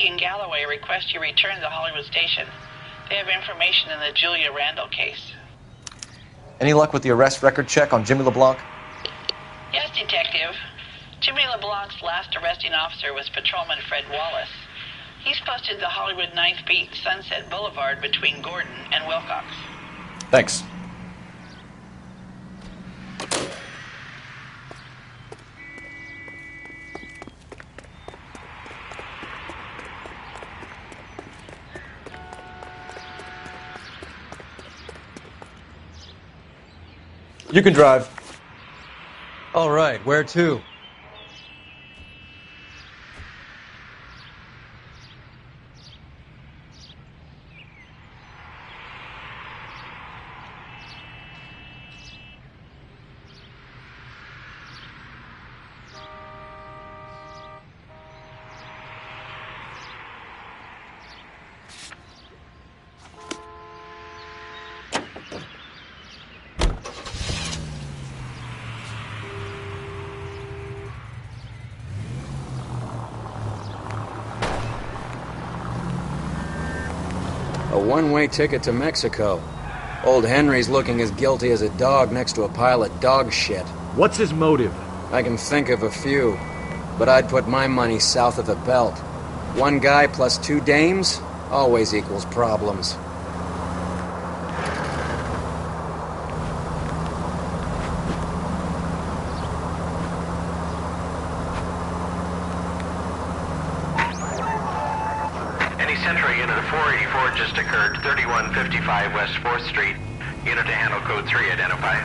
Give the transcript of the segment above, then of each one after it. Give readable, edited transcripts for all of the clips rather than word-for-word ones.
and Galloway request you return to Hollywood Station. They have information in the Julia Randall case. Any luck with the arrest record check on Jimmy LeBlanc? Yes, Detective. Jimmy LeBlanc's last arresting officer was Patrolman Fred Wallace. He's posted the Hollywood 9th Beat, Sunset Boulevard between Gordon and Wilcox. Thanks. You can drive. All right, where to? A one-way ticket to Mexico. Old Henry's looking as guilty as a dog next to a pile of dog shit. What's his motive? I can think of a few, but I'd put my money south of the belt. One guy plus two dames always equals problems. Central unit of 484 just occurred, 3155 West 4th Street. Unit to handle code 3, identify.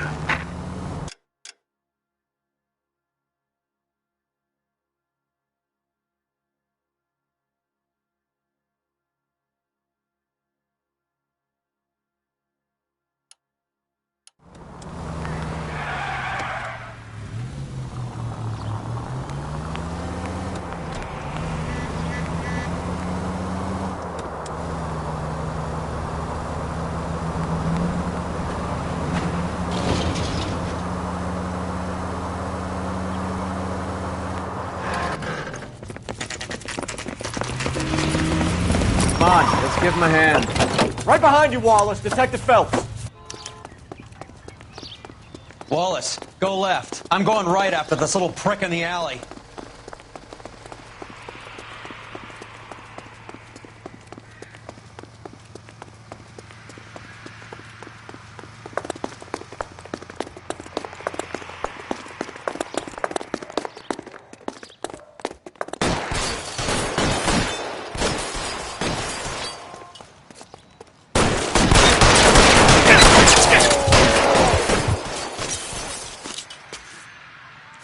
Come on, let's give him a hand. Right behind you, Wallace. Detective Phelps. Wallace, go left. I'm going right after this little prick in the alley.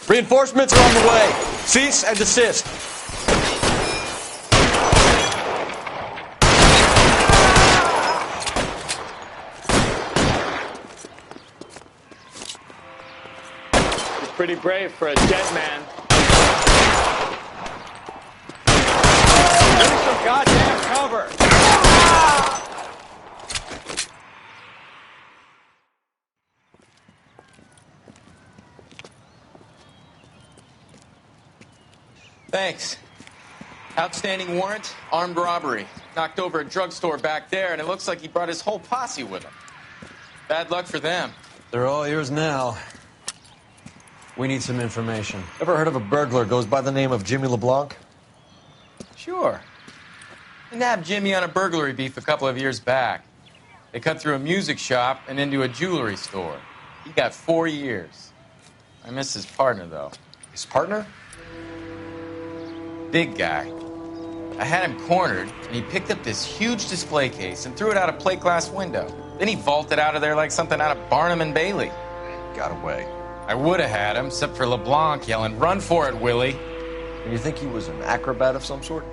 Reinforcements are on the way. Cease and desist. He's pretty brave for a dead man. Give me some goddamn cover. Thanks. Outstanding warrant, armed robbery. Knocked over a drugstore back there, and it looks like he brought his whole posse with him. Bad luck for them. They're all yours now. We need some information. Ever heard of a burglar goes by the name of Jimmy LeBlanc? Sure. I nabbed Jimmy on a burglary beef a couple of years back. They cut through a music shop and into a jewelry store. He got 4 years. I miss his partner, though. His partner? Big guy. I had him cornered, and he picked up this huge display case and threw it out a plate glass window. Then he vaulted out of there like something out of Barnum and Bailey. Got away. I would have had him, except for LeBlanc yelling, "Run for it, Willie!" And you think he was an acrobat of some sort?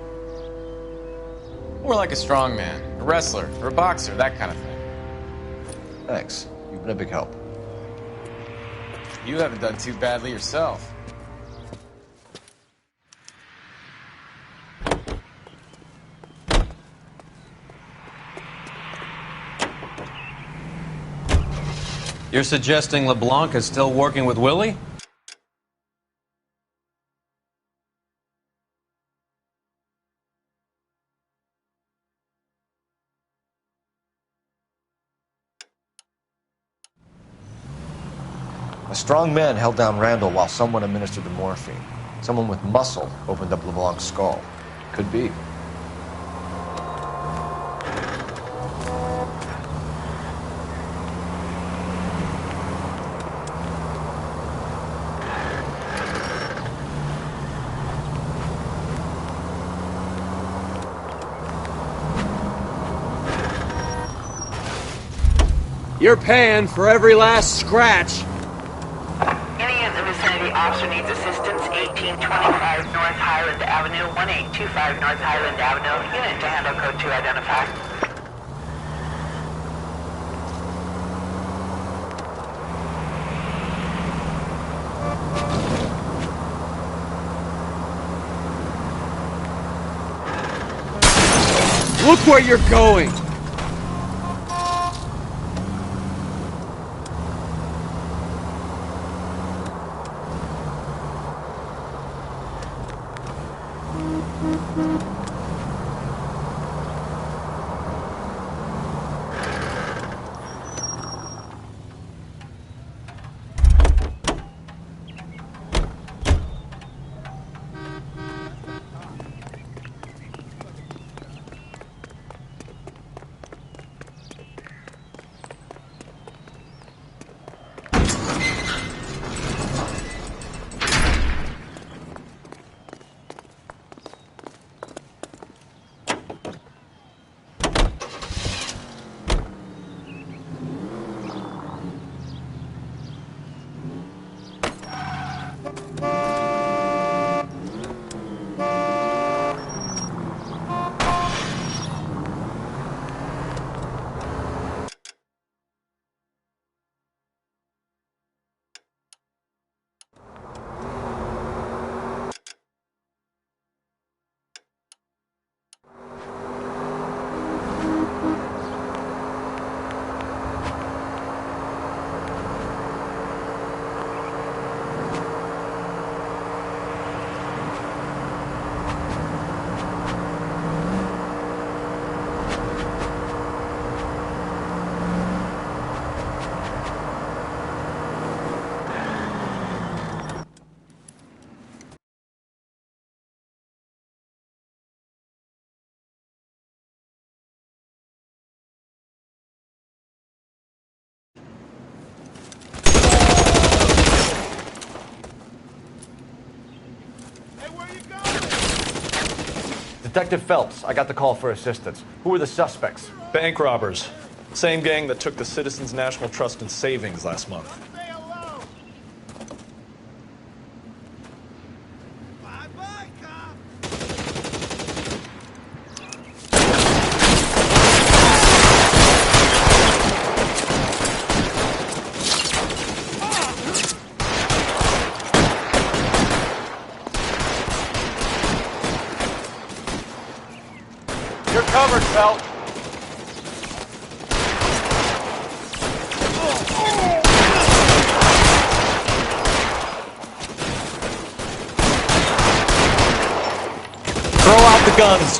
More like a strongman, a wrestler, or a boxer, that kind of thing. Thanks. You've been a big help. You haven't done too badly yourself. You're suggesting LeBlanc is still working with Willie? strong man held down Randall while someone administered the morphine. Someone with muscle opened up LeBlanc's skull. Could be. You're paying for every last scratch. Any in the vicinity officer needs assistance, 1825 North Highland Avenue, 1825 North Highland Avenue. Unit to handle code 2 identify. Look where you're going! Detective Phelps, I got the call for assistance. Who are the suspects? Bank robbers. Same gang that took the Citizens National Trust and Savings last month. You're covered, Phelps. Throw out the guns.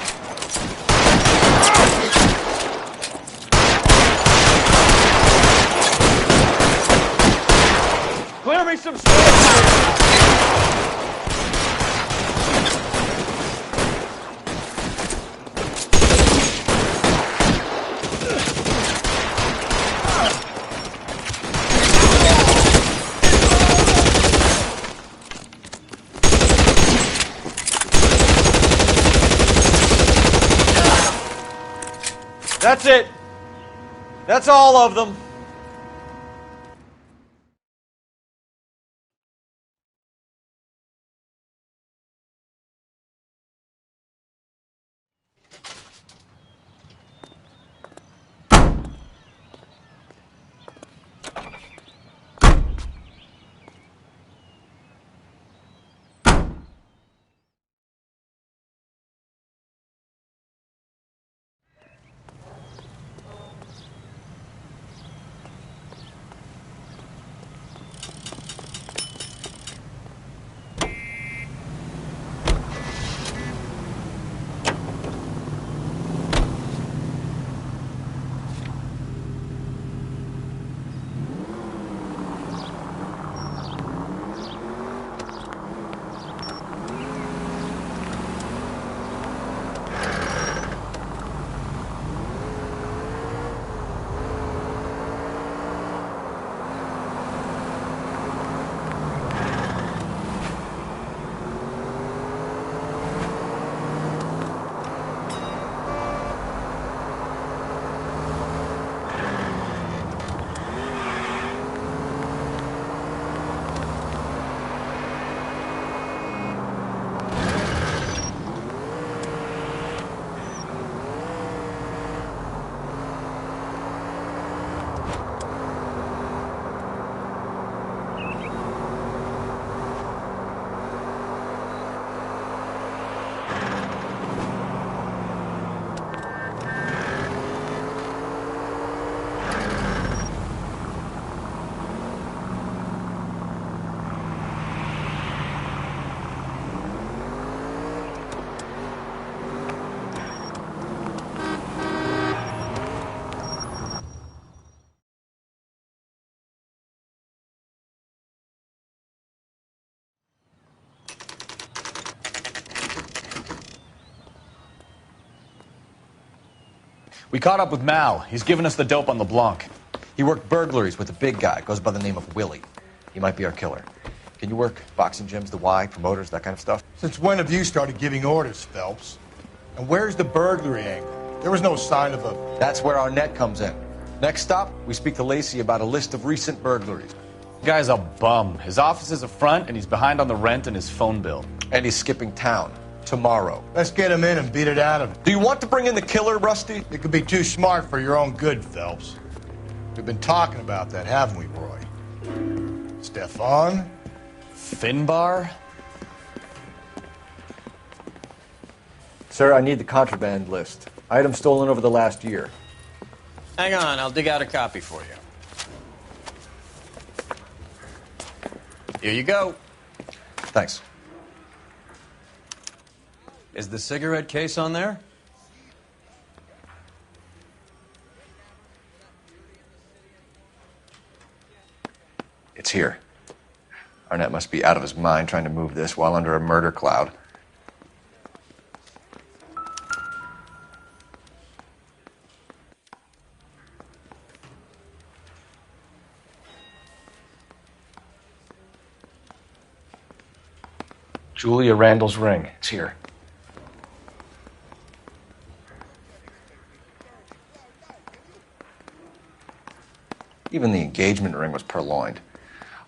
Clear me some space. That's it. That's all of them. We caught up with Mal. He's given us the dope on LeBlanc. He worked burglaries with a big guy. Goes by the name of Willie. He might be our killer. Can you work boxing gyms, the Y, promoters, that kind of stuff? Since when have you started giving orders, Phelps? And where's the burglary angle? There was no sign of a... That's where our net comes in. Next stop, we speak to Lacey about a list of recent burglaries. The guy's a bum. His office is a front, and he's behind on the rent and his phone bill. And he's skipping town tomorrow. Let's get him in and beat it out of him. Do you want to bring in the killer, Rusty? It could be too smart for your own good, Phelps. We've been talking about that, haven't we, Roy? Stefan? Finbar? Sir, I need the contraband list. Items stolen over the last year. Hang on, I'll dig out a copy for you. Here you go. Thanks. Is the cigarette case on there? It's here. Arnett must be out of his mind trying to move this while under a murder cloud. Julia Randall's ring. It's here. Even the engagement ring was purloined.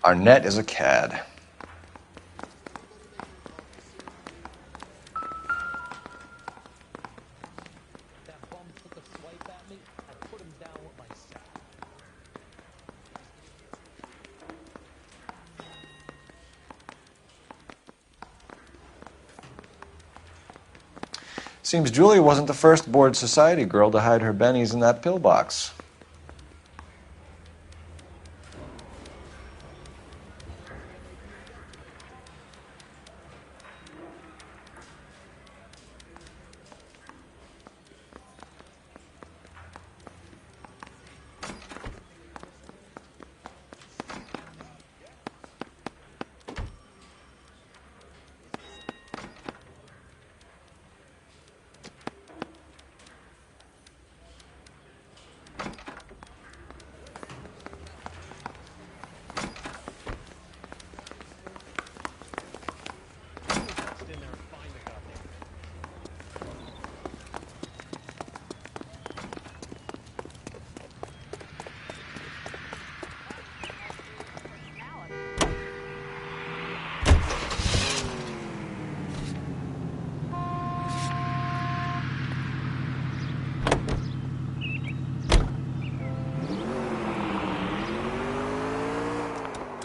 Arnett is a cad. Seems Julia wasn't the first bored society girl to hide her bennies in that pillbox.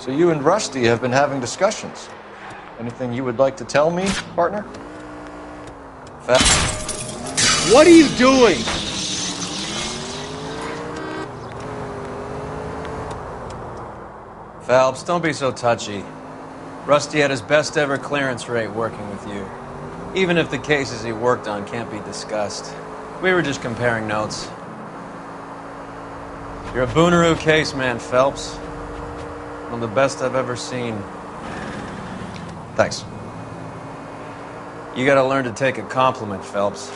So you and Rusty have been having discussions. Anything you would like to tell me, partner? What are you doing? Phelps, don't be so touchy. Rusty had his best ever clearance rate working with you. Even if the cases he worked on can't be discussed. We were just comparing notes. You're a Booneroo case man, Phelps. One of the best I've ever seen. Thanks. You gotta learn to take a compliment, Phelps.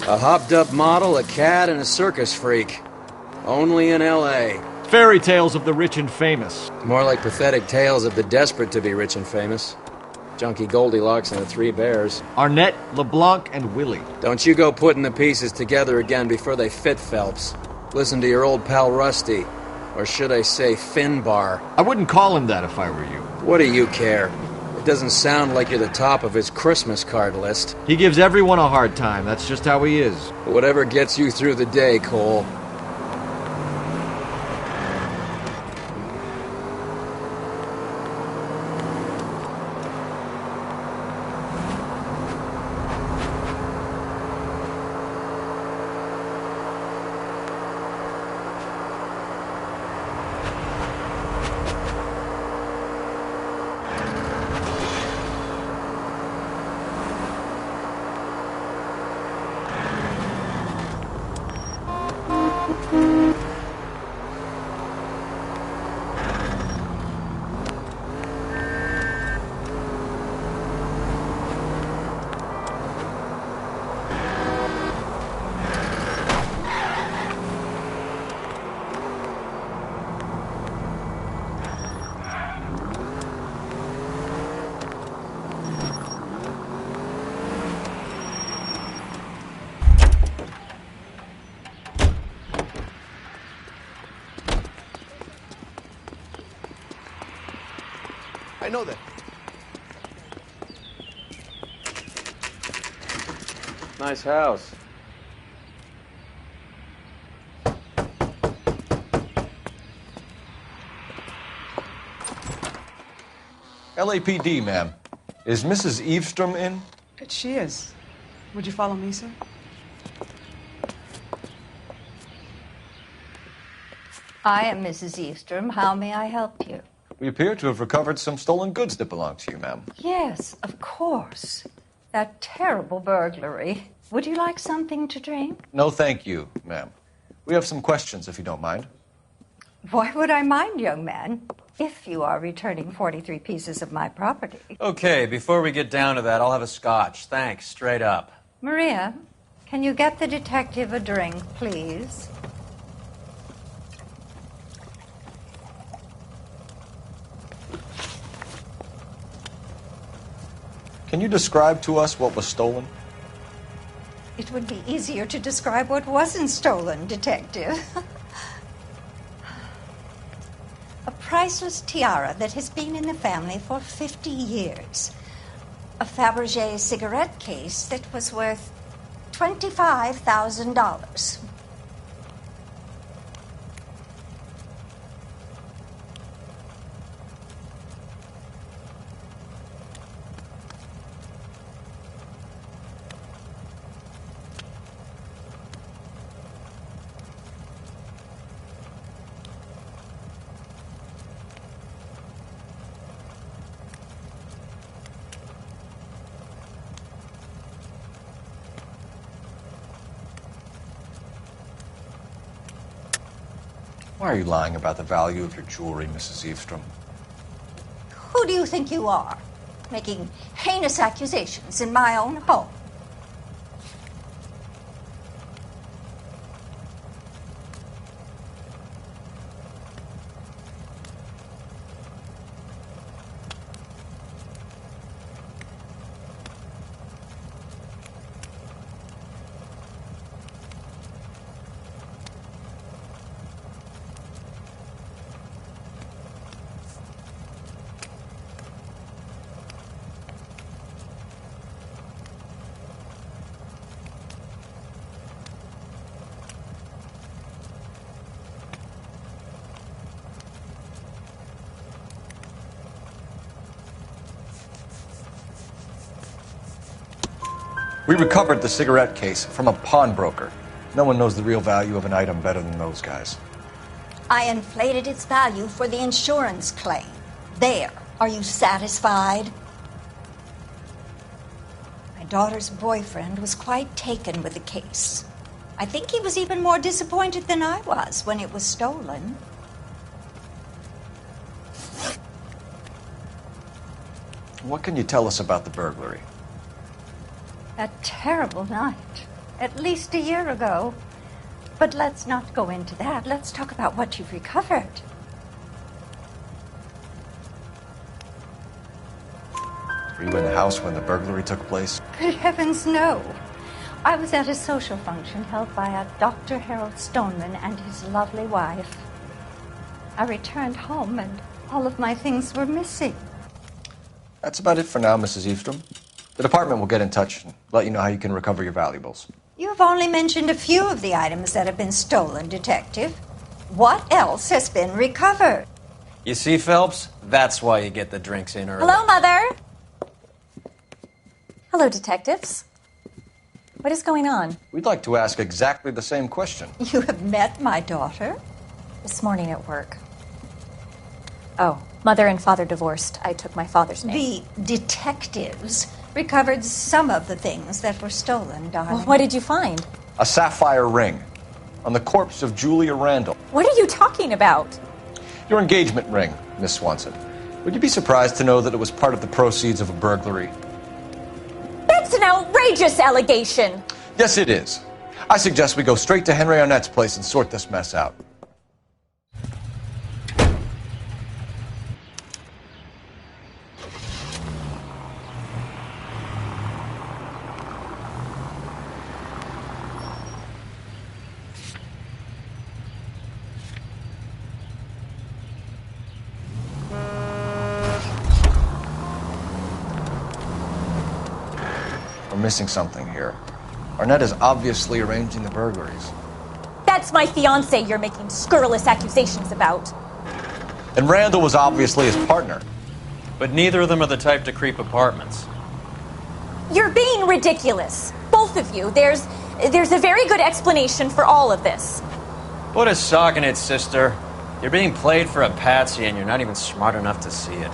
A hopped-up model, a cad, and a circus freak. Only in L.A. Fairy tales of the rich and famous. More like pathetic tales of the desperate to be rich and famous. Junkie Goldilocks and the Three Bears. Arnett, LeBlanc, and Willie. Don't you go putting the pieces together again before they fit, Phelps. Listen to your old pal Rusty. Or should I say Finbar. I wouldn't call him that if I were you. What do you care? It doesn't sound like you're the top of his Christmas card list. He gives everyone a hard time. That's just how he is. Whatever gets you through the day, Cole. I know that. Nice house. LAPD, ma'am. Is Mrs. Eavestrom in? She is. Would you follow me, sir? I am Mrs. Eavestrom. How may I help you? We appear to have recovered some stolen goods that belong to you, ma'am. Yes, of course. That terrible burglary. Would you like something to drink? No, thank you, ma'am. We have some questions, if you don't mind. Why would I mind, young man, if you are returning 43 pieces of my property? Okay, before we get down to that, I'll have a scotch. Thanks, straight up. Maria, can you get the detective a drink, please? Can you describe to us what was stolen? It would be easier to describe what wasn't stolen, Detective. A priceless tiara that has been in the family for 50 years. A Fabergé cigarette case that was worth $25,000. Why are you lying about the value of your jewelry, Mrs. Eavestrom? Who do you think you are, making heinous accusations in my own home? We recovered the cigarette case from a pawnbroker. No one knows the real value of an item better than those guys. I inflated its value for the insurance claim. There. Are you satisfied? My daughter's boyfriend was quite taken with the case. I think he was even more disappointed than I was when it was stolen. What can you tell us about the burglary? A terrible night. At least a year ago. But let's not go into that. Let's talk about what you've recovered. Were you in the house when the burglary took place? Good heavens, no. I was at a social function held by a Dr. Harold Stoneman and his lovely wife. I returned home and all of my things were missing. That's about it for now, Mrs. Eavestrom. The department will get in touch and let you know how you can recover your valuables. You've only mentioned a few of the items that have been stolen, Detective. What else has been recovered? You see, Phelps? That's why you get the drinks in early. Hello, Mother. Hello, detectives. What is going on? We'd like to ask exactly the same question. You have met my daughter? This morning at work. Oh, Mother and Father divorced. I took my father's name. The detectives recovered some of the things that were stolen, darling. Well, what did you find? A sapphire ring on the corpse of Julia Randall. What are you talking about? Your engagement ring, Miss Swanson. Would you be surprised to know that it was part of the proceeds of a burglary? That's an outrageous allegation. Yes, it is. I suggest we go straight to Henry Arnett's place and sort this mess out. We're missing something here. Arnett is obviously arranging the burglaries. That's my fiancé you're making scurrilous accusations about. And Randall was obviously his partner. But neither of them are the type to creep apartments. You're being ridiculous. Both of you. There's a very good explanation for all of this. Put a sock in it, sister. You're being played for a patsy and you're not even smart enough to see it.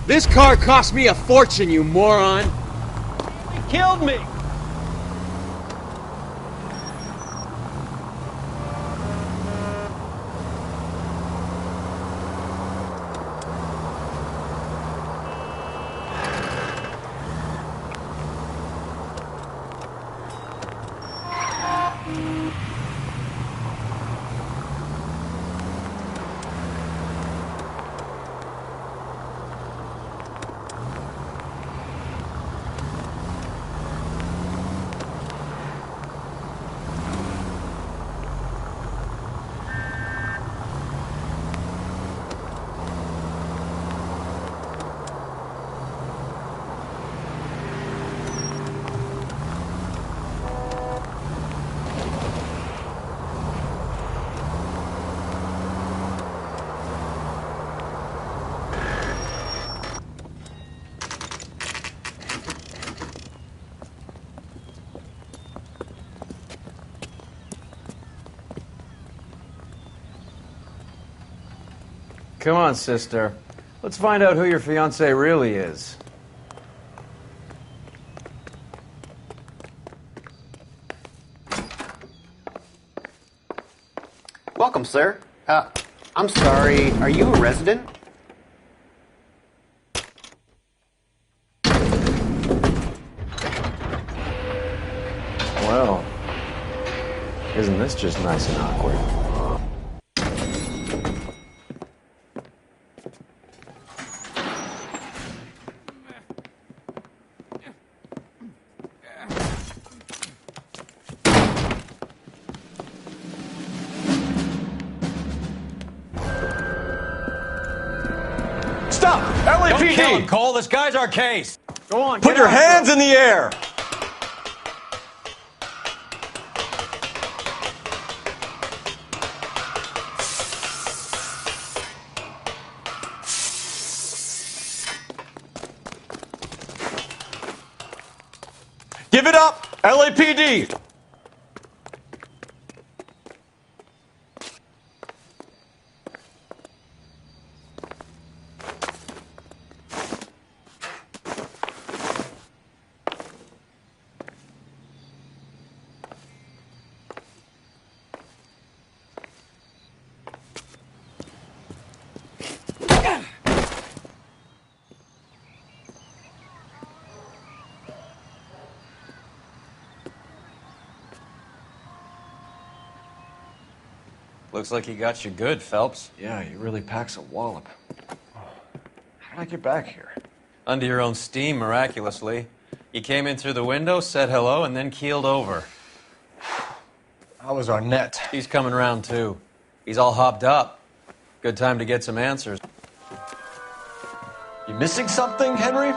This car cost me a fortune, you moron! He killed me! Come on, sister. Let's find out who your fiancé really is. Welcome, sir. I'm sorry, are you a resident? Well, isn't this just nice and awkward? Stop! Don't kill LAPD! him, Cole. This guy's our case. Go on, Put get your out. hands in the air! Give it up! LAPD! Looks like he got you good, Phelps. Yeah, he really packs a wallop. How did I get back here? Under your own steam, miraculously. You came in through the window, said hello, and then keeled over. How was Arnett? He's coming round, too. He's all hopped up. Good time to get some answers. You missing something, Henry?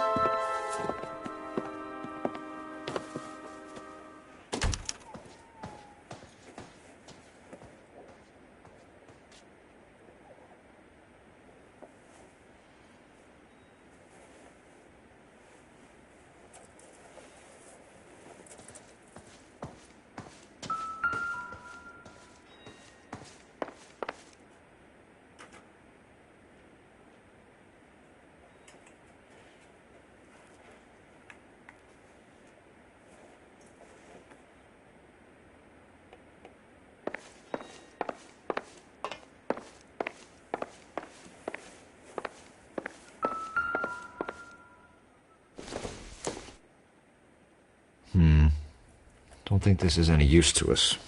Don't think this is any use to us.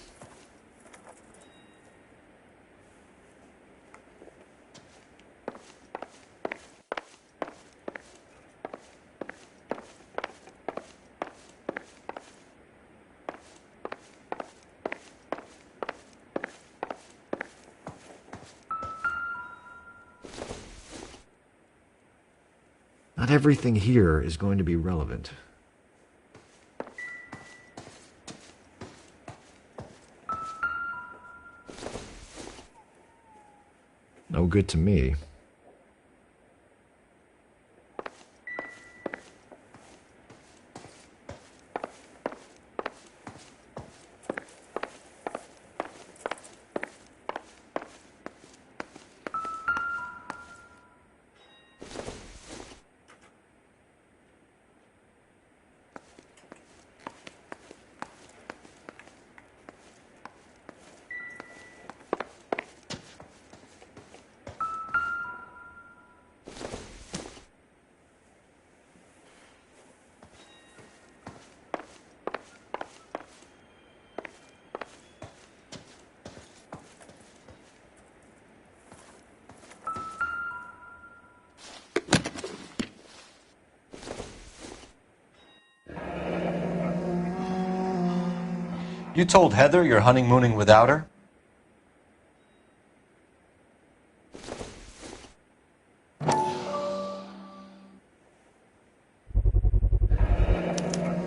Not everything here is going to be relevant. No good to me. You told Heather you're honeymooning without her?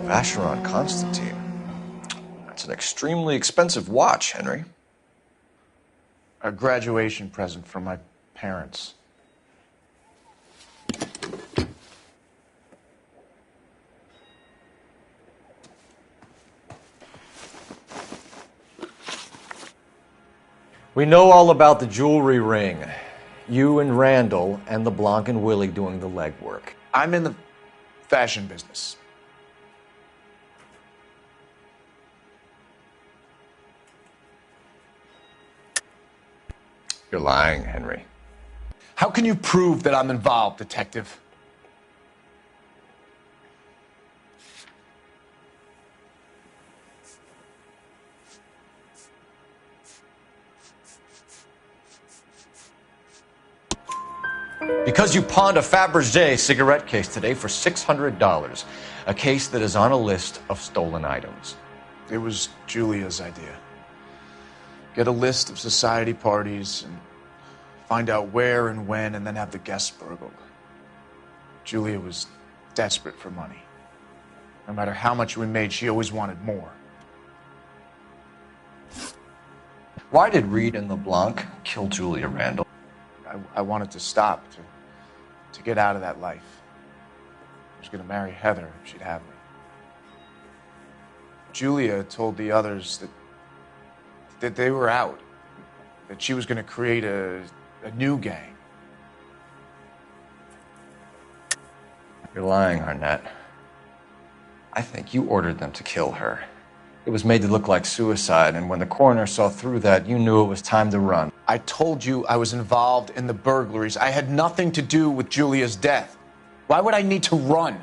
Vacheron Constantine. That's an extremely expensive watch, Henry. A graduation present from my parents. We know all about the jewelry ring. You and Randall and LeBlanc and Willie doing the legwork. I'm in the fashion business. You're lying, Henry. How can you prove that I'm involved, Detective? Because you pawned a Fabergé cigarette case today for $600. A case that is on a list of stolen items. It was Julia's idea. Get a list of society parties and find out where and when and then have the guests burgled. Julia was desperate for money. No matter how much we made, she always wanted more. Why did Reed and LeBlanc kill Julia Randall? I wanted to stop, to get out of that life. I was going to marry Heather if she'd have me. Julia told the others that they were out, that she was going to create a new gang. You're lying, Arnett. I think you ordered them to kill her. It was made to look like suicide, and when the coroner saw through that, you knew it was time to run. I told you I was involved in the burglaries. I had nothing to do with Julia's death. Why would I need to run?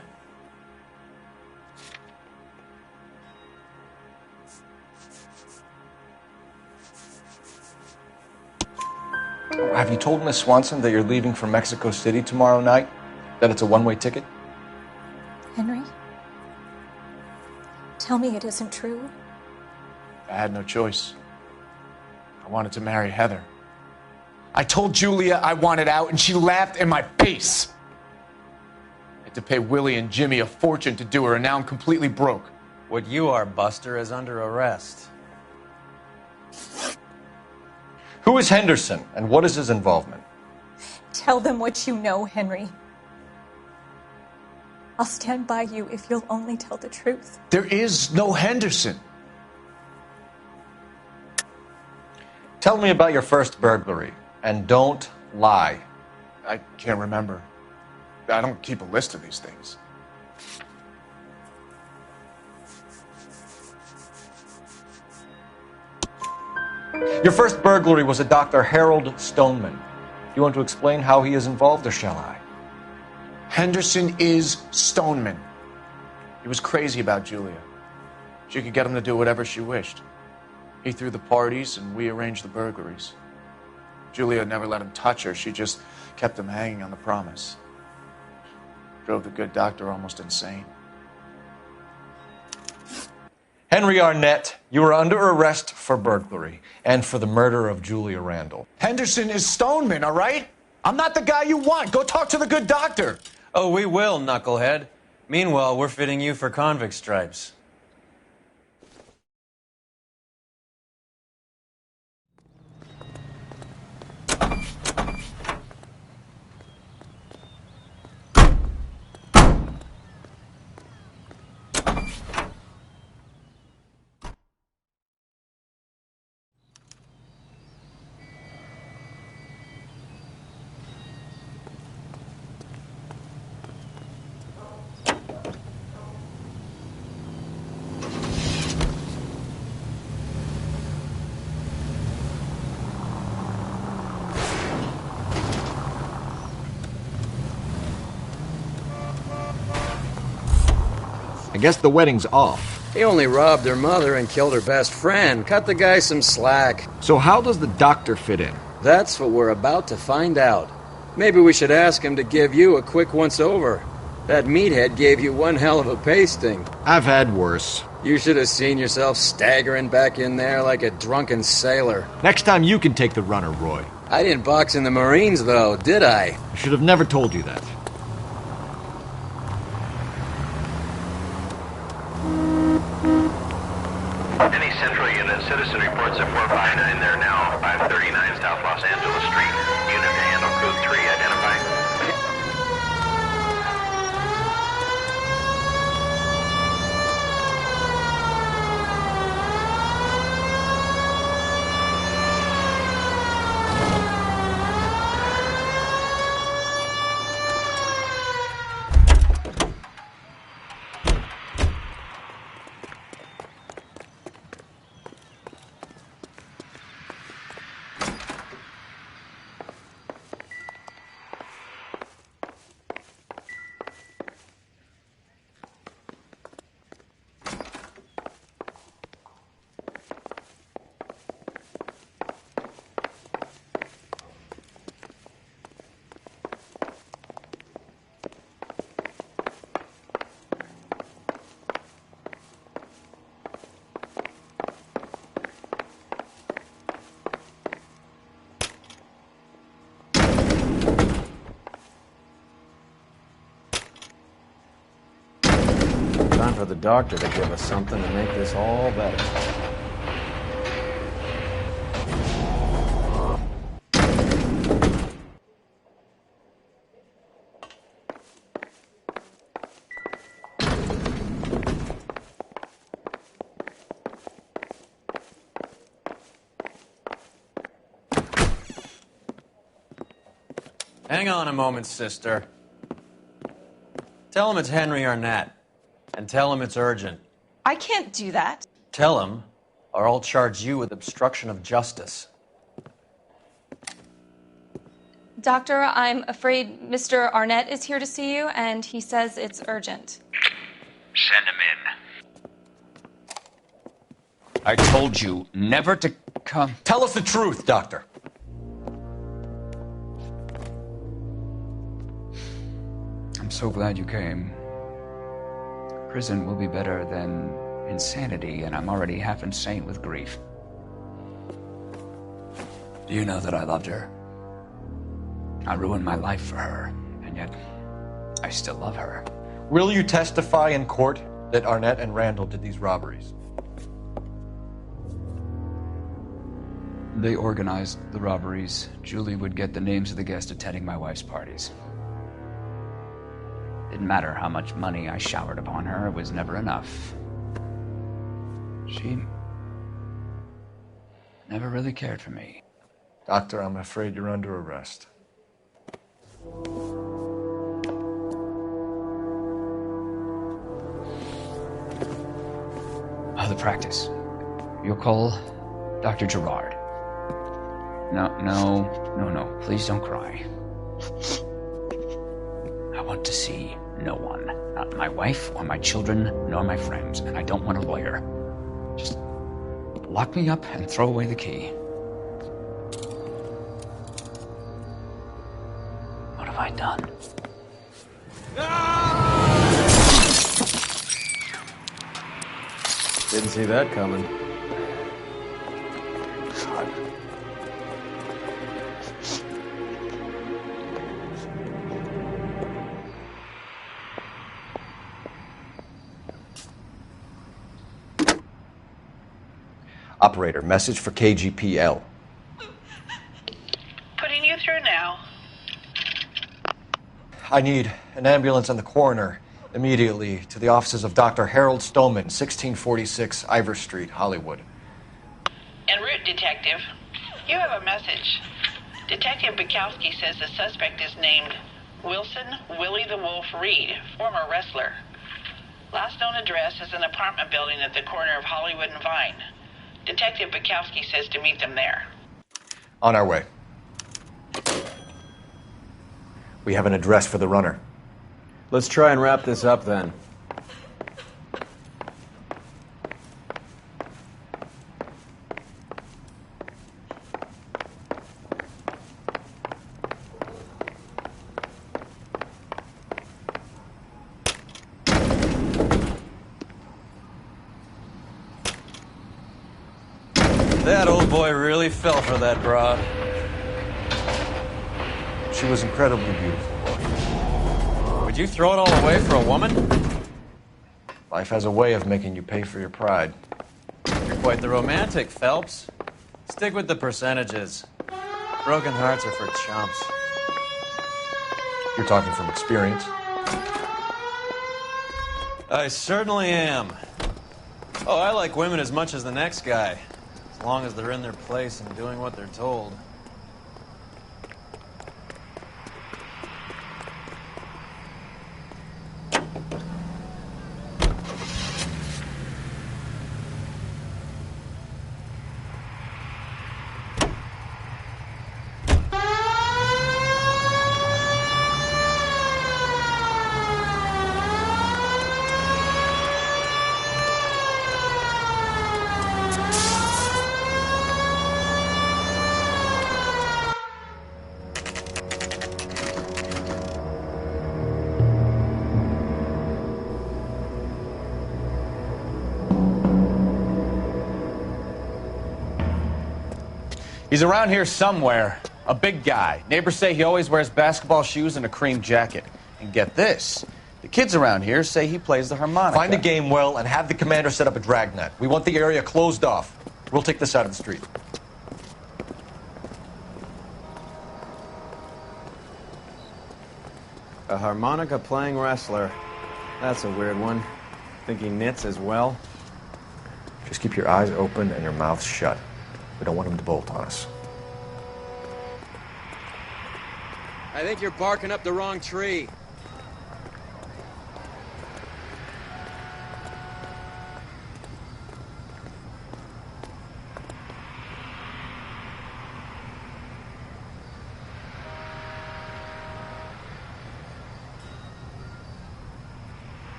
Have you told Miss Swanson that you're leaving for Mexico City tomorrow night? That it's a one-way ticket? Henry? Tell me it isn't true. I had no choice. I wanted to marry Heather. I told Julia I wanted out, and she laughed in my face. I had to pay Willie and Jimmy a fortune to do her, and now I'm completely broke. What you are, Buster, is under arrest. Who is Henderson, and what is his involvement? Tell them what you know, Henry. I'll stand by you if you'll only tell the truth. There is no Henderson. Tell me about your first burglary, and don't lie. I can't remember. I don't keep a list of these things. Your first burglary was at Dr. Harold Stoneman. Do you want to explain how he is involved, or shall I? Henderson is Stoneman. He was crazy about Julia. She could get him to do whatever she wished. He threw the parties, and we arranged the burglaries. Julia never let him touch her. She just kept him hanging on the promise. Drove the good doctor almost insane. Henry Arnett, you are under arrest for burglary and for the murder of Julia Randall. Henderson is Stoneman, all right? I'm not the guy you want. Go talk to the good doctor. Oh, we will, knucklehead. Meanwhile, we're fitting you for convict stripes. I guess the wedding's off. He only robbed her mother and killed her best friend. Cut the guy some slack. So how does the doctor fit in? That's what we're about to find out. Maybe we should ask him to give you a quick once-over. That meathead gave you one hell of a pasting. I've had worse. You should have seen yourself staggering back in there like a drunken sailor. Next time you can take the runner, Roy. I didn't box in the Marines, though, did I? I should have never told you that. Any Central Unit, citizen reports at 459. They're now 539 South Los Angeles Street. Unit to handle code 3, identify. Time for the doctor to give us something to make this all better. Hang on a moment, sister. Tell him it's Henry Arnett. And tell him it's urgent. I can't do that. Tell him, or I'll charge you with obstruction of justice. Doctor, I'm afraid Mr. Arnett is here to see you, and he says it's urgent. Send him in. I told you never to come. Tell us the truth, Doctor. I'm so glad you came. Prison will be better than insanity, and I'm already half insane with grief. Do you know that I loved her? I ruined my life for her, and yet I still love her. Will you testify in court that Arnett and Randall did these robberies? They organized the robberies. Julie would get the names of the guests attending my wife's parties. Didn't matter how much money I showered upon her, it was never enough. She never really cared for me. Doctor, I'm afraid you're under arrest. The practice. You'll call Dr. Gerard. No. Please don't cry. I want to see no one. Not my wife or my children, nor my friends. And I don't want a lawyer. Just lock me up and throw away the key. What have I done? Didn't see that coming. God. Operator, message for KGPL. Putting you through now. I need an ambulance and the coroner immediately to the offices of Dr. Harold Stoneman, 1646 Ivor Street, Hollywood. En route, Detective. You have a message. Detective Bukowski says the suspect is named Wilson Willie the Wolf Reed, former wrestler. Last known address is an apartment building at the corner of Hollywood and Vine. Detective Bukowski says to meet them there. On our way. We have an address for the runner. Let's try and wrap this up then. That old boy really fell for that broad. She was incredibly beautiful. Would you throw it all away for a woman? Life has a way of making you pay for your pride. You're quite the romantic, Phelps. Stick with the percentages. Broken hearts are for chumps. You're talking from experience. I certainly am. Oh, I like women as much as the next guy. As long as they're in their place and doing what they're told. He's around here somewhere. A big guy. Neighbors say he always wears basketball shoes and a cream jacket. And get this, the kids around here say he plays the harmonica. Find the game well and have the commander set up a dragnet. We want the area closed off. We'll take this side of the street. A harmonica playing wrestler. That's a weird one. Think he knits as well? Just keep your eyes open and your mouth shut. We don't want him to bolt on us. I think you're barking up the wrong tree.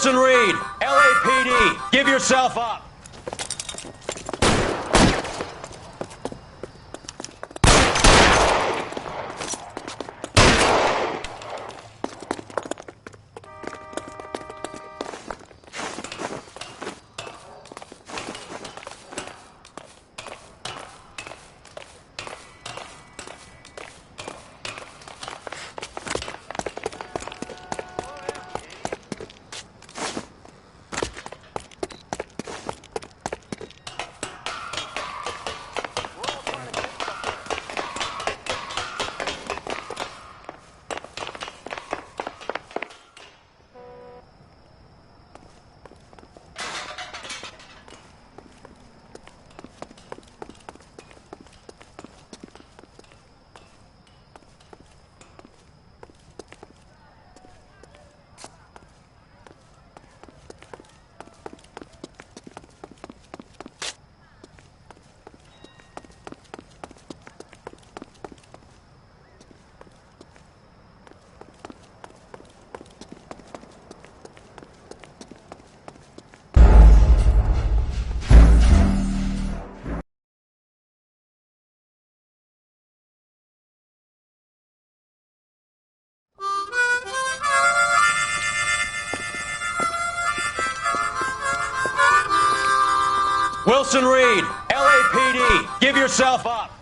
Wilson Reed, LAPD, give yourself up. Wilson Reed, LAPD, give yourself up.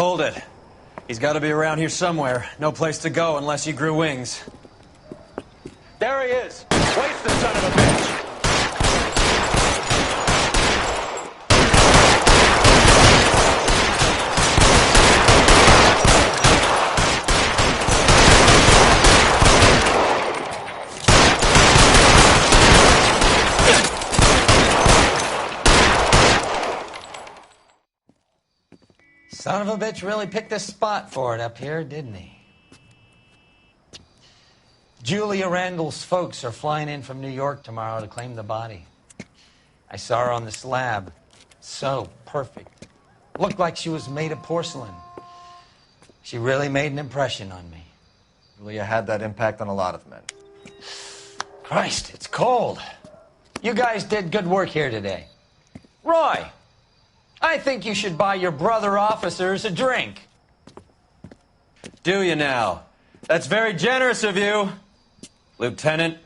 Hold it. He's got to be around here somewhere. No place to go unless he grew wings. There he is. Waste the son of a bitch. Son of a bitch really picked this spot for it up here, didn't he? Julia Randall's folks are flying in from New York tomorrow to claim the body. I saw her on the slab. So perfect. Looked like she was made of porcelain. She really made an impression on me. Julia had that impact on a lot of men. Christ, it's cold. You guys did good work here today. Roy, I think you should buy your brother officers a drink. Do you now? That's very generous of you. Lieutenant,